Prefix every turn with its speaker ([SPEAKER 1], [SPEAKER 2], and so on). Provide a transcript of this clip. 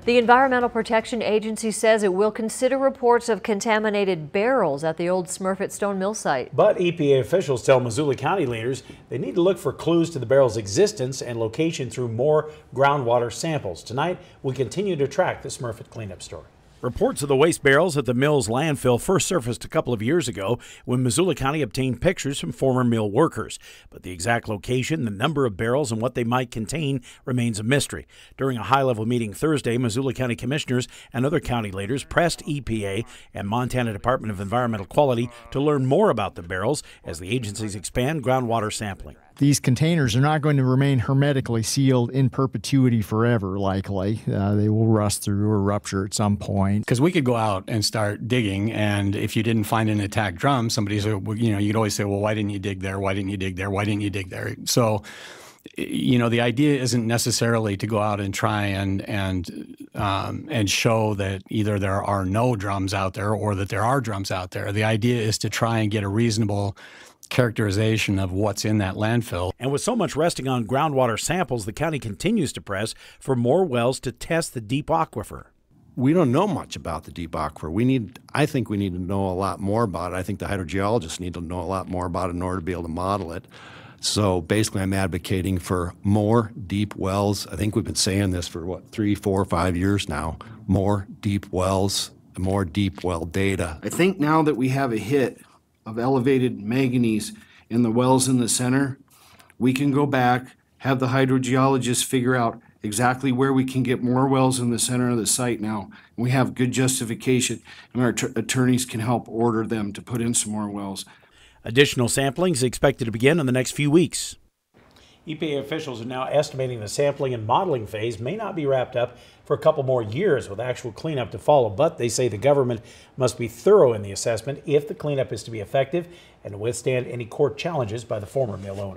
[SPEAKER 1] The Environmental Protection Agency says it will consider reports of contaminated barrels at the old Smurfit Stone mill site.
[SPEAKER 2] But EPA officials tell Missoula County leaders they need to look for clues to the barrel's existence and location through more groundwater samples. Tonight, we continue to track the Smurfit cleanup story. Reports of the waste barrels at the mill's landfill first surfaced a couple of years ago when Missoula County obtained pictures from former mill workers. But the exact location, the number of barrels, and what they might contain remains a mystery. During a high-level meeting Thursday, Missoula County commissioners and other county leaders pressed EPA and Montana Department of Environmental Quality to learn more about the barrels as the agencies expand groundwater sampling.
[SPEAKER 3] These containers are not going to remain hermetically sealed in perpetuity forever, likely. They will rust through or rupture at some point.
[SPEAKER 4] Because we could go out and start digging, and if you didn't find an attacked drum, somebody said, you could always say, well, why didn't you dig there? Why didn't you dig there? Why didn't you dig there? So, the idea isn't necessarily to go out and try and show that either there are no drums out there or that there are drums out there. The idea is to try and get a reasonable characterization of what's in that landfill.
[SPEAKER 2] And with so much resting on groundwater samples, the county continues to press for more wells to test the deep aquifer.
[SPEAKER 5] We don't know much about the deep aquifer. I think we need to know a lot more about it. I think the hydrogeologists need to know a lot more about it in order to be able to model it. So basically, I'm advocating for more deep wells. I think we've been saying this for, 3, 4, 5 years now. More deep wells, more deep well data.
[SPEAKER 6] I think now that we have a hit of elevated manganese in the wells in the center, we can go back, have the hydrogeologists figure out exactly where we can get more wells in the center of the site now. We have good justification, and our attorneys can help order them to put in some more wells.
[SPEAKER 2] Additional sampling is expected to begin in the next few weeks. EPA officials are now estimating the sampling and modeling phase may not be wrapped up for a couple more years with actual cleanup to follow, but they say the government must be thorough in the assessment if the cleanup is to be effective and to withstand any court challenges by the former mill owner.